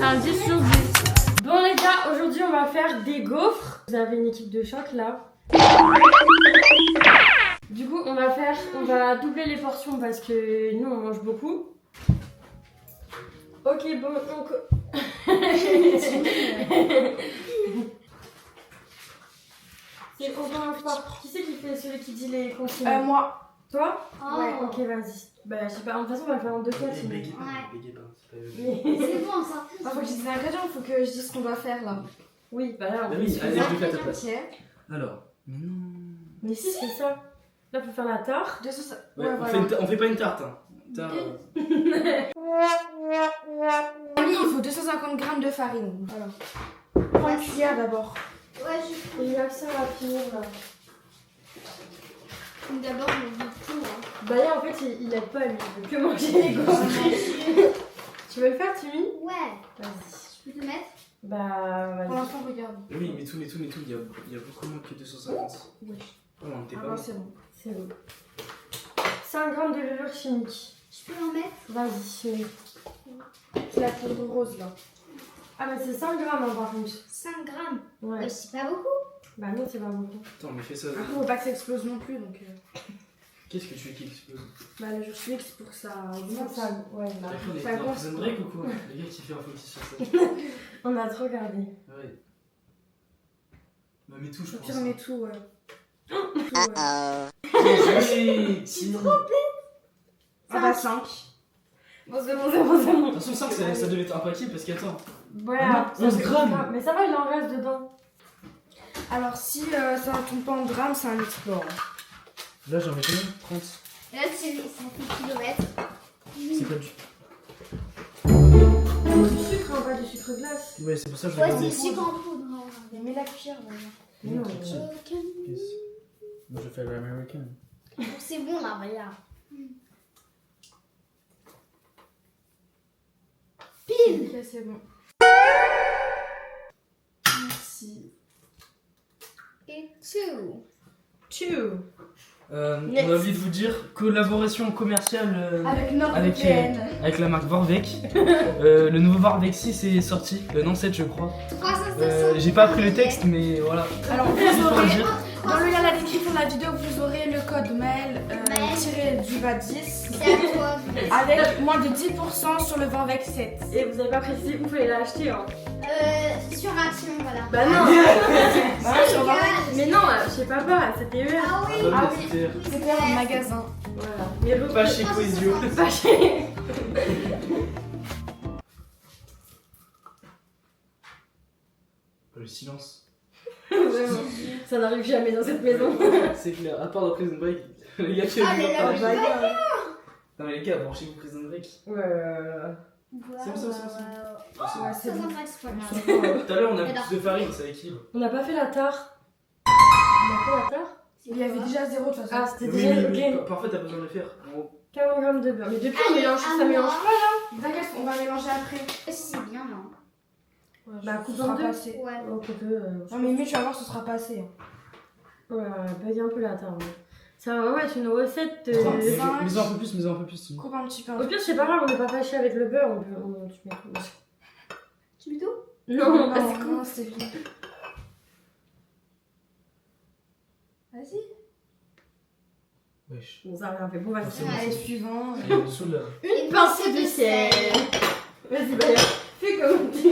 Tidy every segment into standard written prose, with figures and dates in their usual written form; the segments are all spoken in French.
un 10 sur 10. Bon les gars, aujourd'hui on va faire des gaufres. Vous avez une équipe de choc là. Du coup on va doubler les portions parce que nous on mange beaucoup. Ok bon donc... C'est au moins qui c'est qui fait celui qui dit les consignes? Moi. Toi? Oh. Ouais, ok, vas-y. Bah, je sais pas, de toute façon, on va le faire en deux fois. C'est bon ça. Il faut que je dise les ingrédients, il faut que je dise ce qu'on doit faire là. Oui, bah là, on Oui, allez, je fais à ta place. Ok. Alors, mais non. Mais si, c'est ça. Là, faut faire la tarte. Ouais, on fait pas une tarte. Hein. Oui, il faut 250 g de farine. Voilà. Prends une cuillère d'abord. Ouais, Et il y a que ça à finir là. d'abord on veut tout. Hein. Bah là, en fait, il aide pas, lui. Il veut que manger les gaufres. Tu veux le faire, Timmy? Ouais. Vas-y. Je peux te mettre? Bah, Pour vas-y. l'instant, regarde. Oui, mais tout. Il y a beaucoup moins que 250. Oui. Oh non, t'es Ah pas non, bon. c'est bon. C'est bon. 5 grammes de levure chimique. Je peux en mettre? Vas-y, mets. C'est la poudre rose là. Ah, bah, c'est 5 grammes, hein, par contre. 5 grammes. Ouais. Ouais, c'est pas beaucoup. Bah, non, c'est pas beaucoup. Attends, mais fais ça. Après, faut pas que ça explose non plus donc. Qu'est-ce que tu veux qui explose? Bah, le jus chimique, c'est pour que ça Non, augmente. ça, ouais, bah. Après, on est ça dans compte. Prison Break ou quoi? Les gars qui fait un focus sur ça. On a trop regardé. Ouais. Bah, mais tout, je Au pense. pire, on met tout, ouais. Oui, sinon. Ah bah 5. Bon, c'est bon. Attention, 5, ça devait être impossible parce qu'attends. Ouais, Ah non, 11 grammes. Mais ça va, il en reste dedans. Alors, si ça ne tombe pas en grammes, c'est un exploit. Là, j'en mets combien? 30. Là, c'est 5 kilomètres. C'est quoi du. Du sucre, hein, pas du sucre glace. Ouais, c'est pour ça que je Ouais, regarde. c'est sucre en poudre. Mais mets la cuillère, voilà. Non. Moi, je fais l'américain. Donc c'est bon là, regarde. Pile. Ok, c'est bon. Merci. Et two. On a oublié de vous dire, collaboration commerciale Avec NordVPN. avec la marque Vorvec. Le nouveau Vorvec 6 est sorti, non 7 je crois. 360. J'ai pas appris le texte mais voilà. Alors, vous Juste pour le aurez, dire. dans le lien de la description de la vidéo, vous aurez le code mail tiré du bas 10 C'est à toi. avec moins de 10% sur le Vorvec 7. Et vous avez pas précisé où vous pouvez l'acheter, hein. Sur Action, voilà. Bah non. Sur Vorvec. Mais non, chez papa, c'était eux. Ah oui. Ah oui. C'était un magasin. Voilà. Mais l'autre, Pas chez Coesio. pas chez. Le silence. Vraiment. Ça n'arrive jamais dans cette maison. C'est clair, à part dans Prison Break, les gars qui Ah, les ah, lames. bah, non mais les gars, branchez-vous Prison Break. Ouais. C'est bon. Ouais, c'est bon. C'est pas grave. Tout à l'heure on a Alors. plus de farine, ça équilibre. On n'a pas fait la tarte. On a fait la tarte? Il y avait déjà 0 de toute façon. Ah, c'était Oui, déjà oui, ok. parfois t'as besoin de le faire. En gros. 40 grammes de beurre. Mais depuis, on Allez, mélange, à ça mélange moi. pas. T'inquiète, on va mélanger après. C'est bien, non? Bah, coupe Ce en sera deux. pas assez. Ouais. Oh, coupe, Non, mais mieux, tu vas voir, ce sera pas assez. Ouais, baise un peu la tarte. Ça va vraiment être une recette. Mets-en un peu plus. Coupe un petit peu. Au pire, c'est pas grave, on n'est pas fâché avec le beurre. Tu mets tout. Tu mets tout? Non, non, c'est bien. Vas-y. Wesh. Bon, ça a rien fait. Bon, vas-y. C'est bon, Allez, suivant. Il est en dessous là. Une pincée de sel. Vas-y, bah, fais comme tu.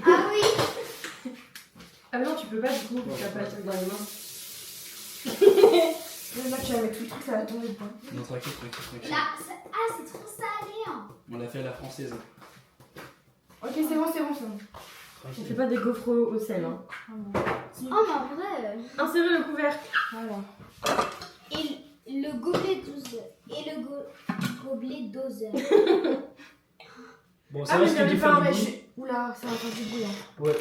Ah oui. Ah non, tu peux pas du coup, t'as pas le truc dans les mains. Là, tu vas mettre tout le truc, ça va tomber dedans. Non, tranquille. Là, ah, c'est trop salé. Hein. On l'a fait à la française. Ok, c'est bon. On fait pas des gaufres au sel. Hein. Oh, mais en vrai. Insérez le couvercle. Voilà. Et le gobelet 12 heures. Et le gobelet 12 heures. Bon, ça Ah, mais risque de j'avais faire pas du bruit. Oula, ça va faire du bruit. Hein. Ouais.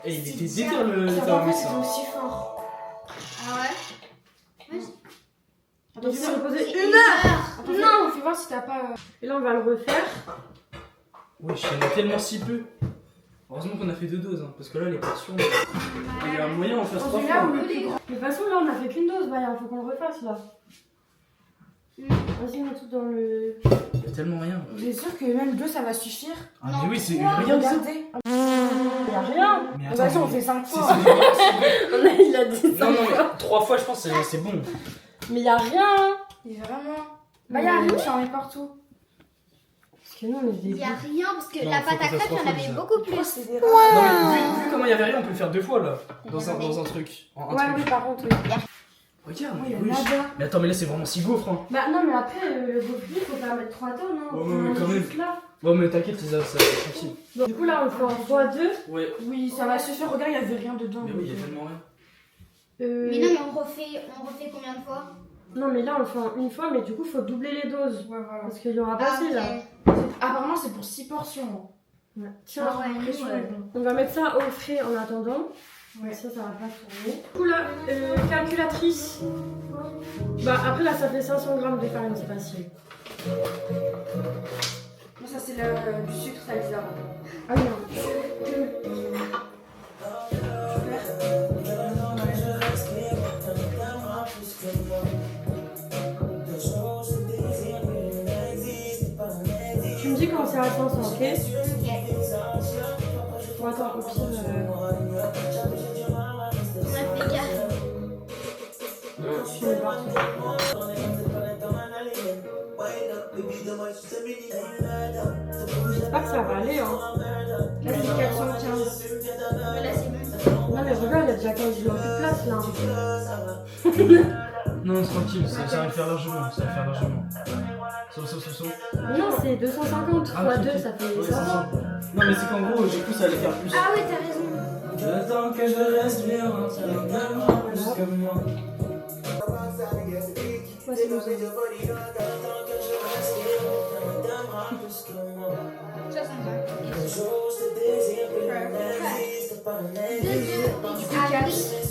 Et il était déter le Ça va thermos. pas, c'est aussi fort. Ah ouais? On s'est reposé C'est une heure. Attends, Non. fais voir si t'as pas. Et là, on va le refaire. Wesh, il y en a tellement si peu. Heureusement qu'on a fait 2 doses, hein, parce que là, les portions, il y a un moyen d'en faire 3 Là fois. où le plus grand. De toute façon, là, on a fait qu'une dose, Maya, faut qu'on le refasse là. Vas-y, mets tout dans le. Il y a tellement rien. Vous êtes sûr que même 2 ça va suffire? Ah, mais oui, c'est trois, rien de ça. Regardez. Y'a rien. Mais Vas-y, on mais- fait 5 c'est- fois. Il a dit ça. Non, non, mais 3 fois, je pense que c'est bon. Mais y'a rien. Mais vraiment. Bah, y'a rien, j'en ai partout. Parce que nous, on est Il des. n'y a rien parce que Non, la faut pâte qu'on à fasse crêpes, il y en trois avait fois, beaucoup Oh, plus. c'est des Non, mais vu comment il y avait rien, on peut le faire 2 fois là. Dans un truc. En un Ouais, oui, truc. par contre, oui. Regarde, Oui, mais il y a oui. nada. Mais attends, mais là, c'est vraiment si gaufre. Hein. Bah, non, mais après, le gaufrier, faut pas mettre 3 tonnes, hein. Ouais, Faut ouais, mais manger quand même. juste là. Bon, mais t'inquiète, ça tranquille. Bon, du coup, là, on le fait en x2. Ouais. Oui, ça va suffire. Regarde, il y avait rien dedans. Mais oui, il y a tellement rien. Mais non, mais on refait combien de fois? Non, mais là, on le fait en une fois, mais du coup, faut doubler les doses. Ouais, voilà. Parce qu'il y aura pas assez, là. Apparemment, c'est pour 6 portions. Ouais. Tiens, Ah ouais, Pression, nous, on va mettre ça au frais en attendant. Ouais. Ça va pas tourner. Du coup, là, calculatrice. Bah, après, là, ça fait 500 grammes de farine, c'est facile. Non, ça, c'est du sucre, ça, Elisa. Ah non. Tu me dis quand c'est à 500, ok? Bon, attends, au pire. On a fait gaffe. Je vais voir. J'espère que ça va aller, hein. Là, c'est 415. Voilà, c'est bon. Non, mais regarde, il y a déjà 15 jours de place, là. Non, tranquille, ça va le faire largement. Ça va le faire largement. Sauf. Non, c'est 250 Ah, fois ok, 2, ok. ça fait Ouais, 500. Non, mais c'est qu'en gros, du coup, ça allait faire plus. Ah oui, t'as raison. J'attends que je reste bien, ça va plus que moi. Ouais, c'est bon, c'est bon. 65.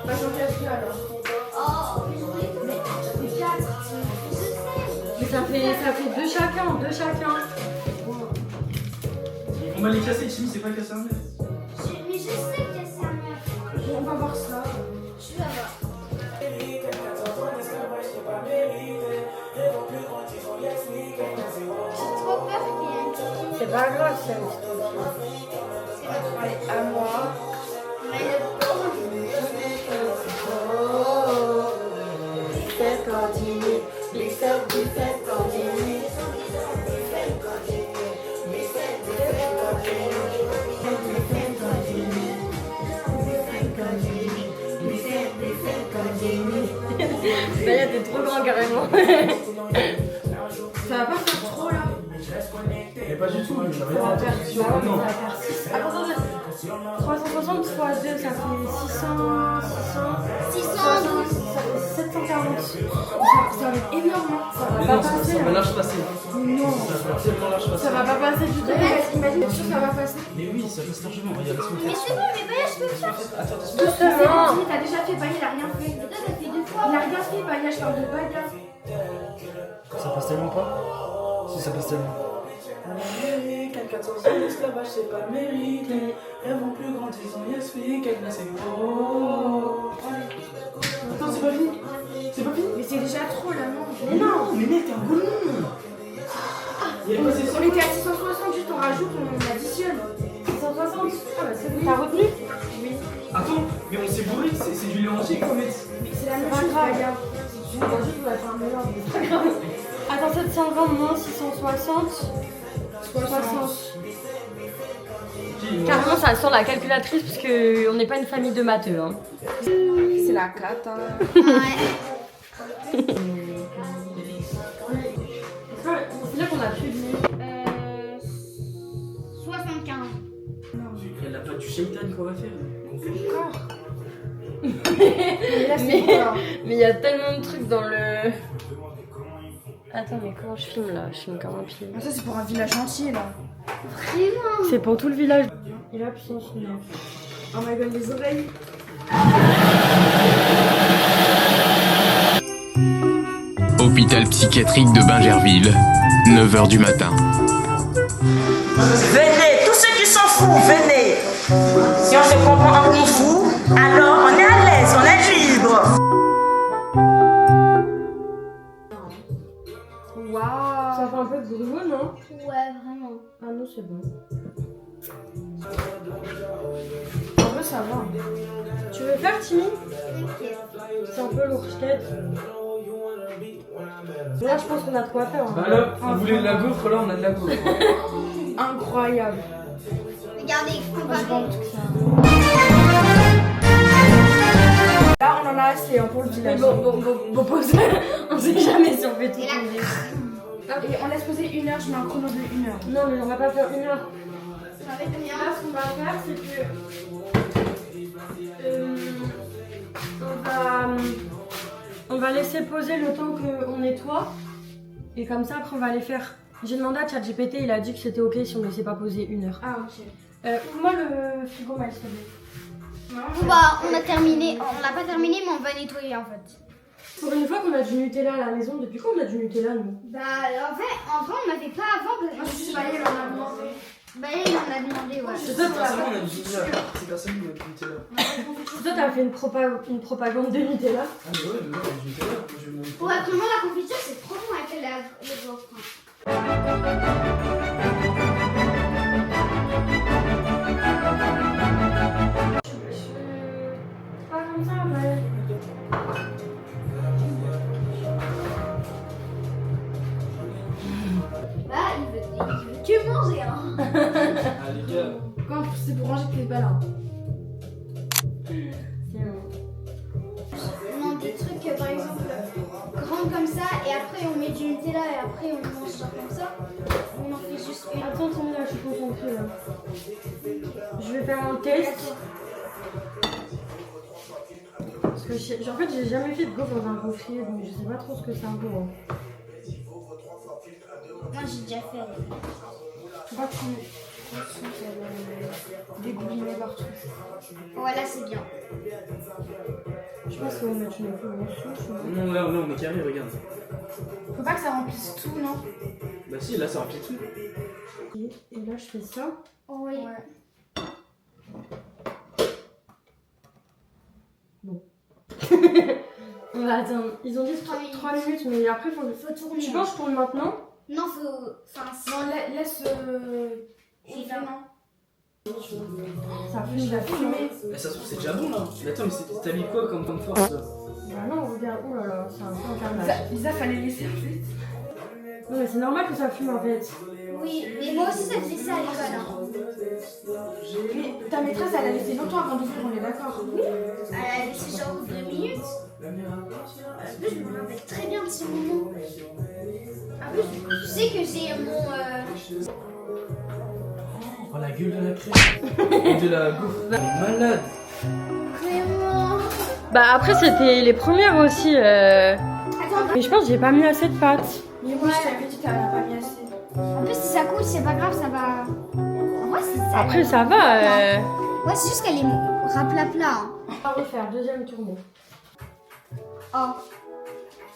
Bah, j'en casse plus alors. Oh, C'est 4. Mais ça fait 2 chacun, 2 chacun. On va les casser, Chimie, c'est pas casser un mètre. mais je sais que c'est un mec. On va voir ça. Tu vas voir. J'ai trop peur qu'il y ait un petit. C'est pas grave, c'est Allez, à moi. Mais le pauvre. Maya, t'es trop grand carrément. Ça va pas faire trop là. Mais pas du tout, mais Ça va faire, tu vas voir, Non. ça va faire 6. Attends, 360 fois 2, ça fait 612. 740. Ça va être énorme. Hein. Ça va Mais pas non, ça passer. va hein. large passer. Non. Ça va tellement large passer. Ça va pas passer du tout. Imagine, bien sûr, ça va passer. Mais oui, ça passe largement. Regarde, laisse-moi Mais faire. c'est bon, mais Baya, je peux le faire. Attends. Doucement. T'as déjà fait Baya, il a rien fait. Mais toi, t'as fait 2 fois. Il a rien fait, Baya, je parle de Baya. Ça passe tellement pas. Si, ça passe tellement. L'Amérique, 14 ans d'esclavage, c'est pas mérité. Rêvons plus grand, ils ont expliqué qu'elle n'a c'est gros. Attends, c'est pas fini. C'est pas fini. Mais c'est déjà trop là, non? Mais non, mais mec, t'es un goulon. Il y a passé On était à 660, juste on rajoute, on additionne. 160. Ah bah c'est bon. T'as retenu? Oui. Attends, mais on s'est bourré, c'est du lait entier qu'il faut mettre. Mais c'est la même pas chose, grave. Baya. On va juste faire un mélange, mais c'est pas grave. Attends, 720 moins 660. 60. Carrément, ça sort la calculatrice parce qu'on n'est pas une famille de matheux. Hein. C'est la 4. Hein. Ouais. C'est là qu'on a pu venir. 75. Elle a pas du shaitan qu'on va faire. Encore. Mais là, c'est quoi? Mais il y a tellement de trucs dans le. Attends, mais comment je filme là? Je filme comment je filme? Ah, ça, c'est pour un village entier là. Vraiment. C'est pour tout le village. Et là, puissance 9. Oh my god, les oreilles. Hôpital psychiatrique de Bingerville, 9 h du matin. Venez, tous ceux qui sont fu, venez. Si on se comprend en kung fu, alors on est à l'aise, on est libre. Waouh. Ça fait un peu de bruit, non? Ouais, vraiment. Ah non, c'est bon. En vrai, ça va. Tu veux faire, Timmy? C'est un peu lourd, je t'aide. Là, je pense qu'on a de quoi faire. Hein. Bah là, on voulait de la gaufre, là on a de la gaufre. Incroyable. Regardez, Moi, j'ai pas comparez. envie de tout ça. Là, on en a assez hein, pour le village. Bon, pause. On sait jamais si on fait tout. Et là, Et on laisse poser 1 heure, je mets un chrono de 1 heure. Non, mais on va pas faire 1 heure. ça fait combien? Là, ce qu'on va faire, c'est que. On va laisser poser le temps qu'on nettoie. Et comme ça, après, on va aller faire. J'ai demandé à ChatGPT, il a dit que c'était ok si on ne laissait pas poser 1 heure. Ah, ok. Ouvre-moi le frigo, Maëlle, s'il te plaît. Bon, bah, on a terminé. On l'a pas terminé, mais on va nettoyer en fait. Pour une fois qu'on a du Nutella à la maison, depuis quand on a du Nutella, nous? Bah, en vrai, on n'avait pas avant. Parce que Moi, je suis allée, on a demandé. bah, il en a demandé, ouais. C'est toi, Personne on a du Nutella. C'est personne qui a du Nutella. t'as fait une propagande de Nutella. Ah mais ouais, mais non, du Nutella. Je vais montrer. Ouais, vraiment, la confiture, c'est trop bon avec le gaufre. Pas comme ça, Maëlle. Bah, il veut que manger, hein. Ah les gars. Quand c'est pour ranger tes balles. C'est bon. Non, des trucs, par exemple, grands comme ça, et après on met du Nutella, et après on mange genre comme ça. On en fait juste une. Attends, attends, là, je suis concentrée, là. Je vais faire un test. Parce que en fait, j'ai jamais fait de gaufre dans un gaufrier, donc je sais pas trop ce que ça vaut. Hein. Moi, j'ai déjà fait. Faut pas que tu dégoulinais partout. Voilà, c'est bien. Je pense qu'on va mettre une peu en dessous. Non, là on est carré, regarde. Faut pas que ça remplisse tout, non? Bah si, là ça remplit tout. Et là, je fais ça. Oui. Ouais. On va attendre. Ils ont dit 3 minutes, mais après, faut tourner. Tu penses que je tourne maintenant? Non, faut. Enfin, Non, laisse. c'est là. Ça fume, la fumée. Mais ça se trouve c'est déjà bon là. Mais attends, mais t'as mis quoi comme force là? Bah non, regarde. Oh là là, c'est un peu un carnage. Lisa, fallait laisser en fait. Non, mais c'est normal que ça fume en fait. Oui, mais moi aussi, ça faisait ça à l'école. Hein. Mais ta maîtresse, elle a laissé longtemps avant d'ouvrir, on est d'accord? Oui. Elle a laissé genre 2 minutes. En plus, je me rappelle très bien de ce moment. En plus, tu sais que j'ai mon. Oh la gueule de la crème. De la gaufre. Elle est malade. Vraiment. Bah après, c'était les premières aussi. Attends, Mais je pense que j'ai pas mis assez de pâtes. Mais moi, je t'avais dit que t'avais pas mis assez. en plus, si ça coule, c'est pas grave, ça va. En vrai, c'est ça. Après, ça va. Ouais, c'est juste qu'elle est rapla-pla. Hein. On va refaire, deuxième tournée. Oh.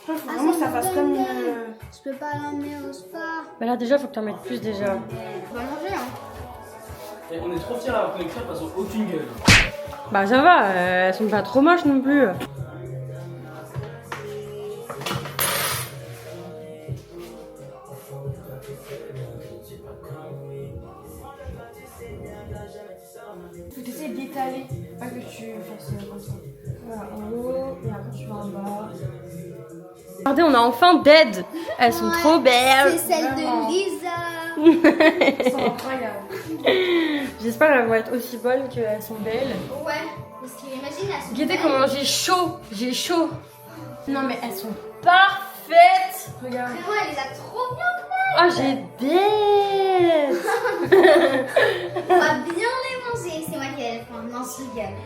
Je pense qu'il faut vraiment que ça fasse comme une. Je peux pas l'emmener au spa. Bah là, déjà, faut que t'en mettes plus déjà. On va manger, hein. Et on est trop fiers d'avoir pris les crêpes, elles ont aucune gueule. Bah ça va, elles sont pas trop moches non plus. Faut essayer d'étaler. Pas que tu fasses comme ça. Voilà, en haut, et après tu vas en bas. Regardez, on a enfin Dead. Elles sont Ouais, trop belles. C'est celle de Lisa. Elles sont incroyables. J'espère qu'elles vont être aussi bonnes qu'elles sont belles. Ouais, parce qu'imagine, elles sont Regardez belles. comment j'ai chaud. Non mais elles sont parfaites. Regarde. Vraiment, elle les a trop bien. Oh, j'ai Dead. On va bien les manger. C'est moi qui ai faim. Non, je rigole.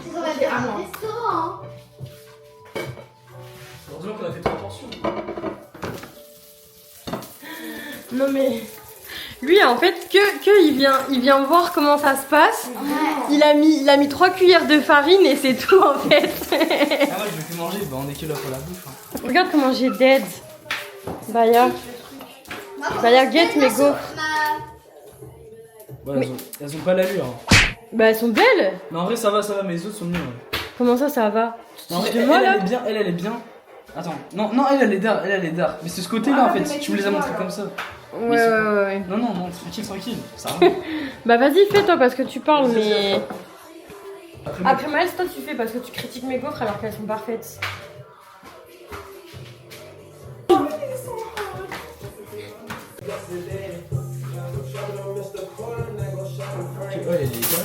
C'est qu'on va faire un restaurant. Hein. Heureusement qu'on a fait 3 portions. Non mais lui en fait il vient voir comment ça se passe. Ouais. Il a mis 3 cuillères de farine et c'est tout en fait. Ah ouais, je vais plus manger, bah on est que là pour la bouffe. Hein. Regarde comment j'ai Dead. Baya. Bah, y a guette mes gaufres. Ouais, elles ont pas l'allure. Hein. Bah, elles sont belles. Mais en vrai, ça va, mes autres sont mieux. Ouais. Comment ça va? Non, en vrai, De moi, là elle est bien. Attends, non, elle est d'art. Mais c'est ce côté-là en fait, tu me les as montrés comme ça. Ouais. Non, tranquille, ça va. Bah, vas-y, fais toi parce que tu parles, mais. Après, Après, Maëls, toi, tu fais parce que tu critiques mes gaufres alors qu'elles sont parfaites. ouais, elle est bien.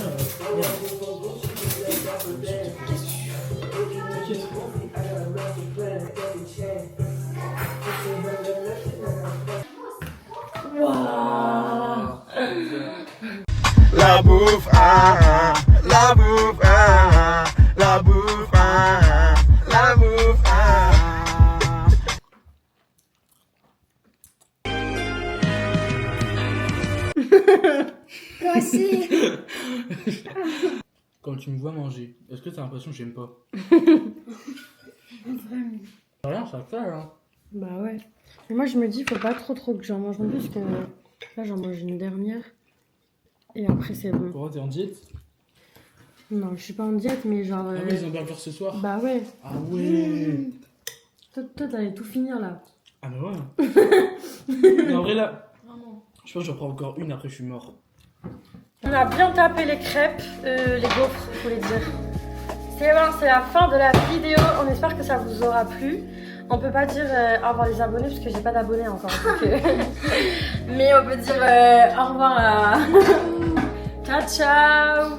T'inquiète. Waouh. La bouffe, la bouffe, la bouffe, la bouffe, Quoi c'est? Quand tu me vois manger, est-ce que t'as l'impression que j'aime pas? Rien, ça fait hein. Bah ouais. Mais moi, je me dis, faut pas trop que j'en mange non plus parce que là, j'en mange une dernière. Et après, c'est bon. Pourquoi t'es en diète? Non, je suis pas en diète, mais genre. Ah oui, ils ont burger ce soir? Bah ouais. Ah ouais. Toi, t'allais tout finir là. Ah bah ouais. Mais en vrai là, je pense que j'en prends encore une après je suis mort. On a bien tapé les crêpes, les gaufres, faut les dire. C'est bon, c'est la fin de la vidéo. On espère que ça vous aura plu. On peut pas dire au revoir les abonnés parce que j'ai pas d'abonnés encore. Donc, mais on peut dire au revoir à... Ciao, ciao.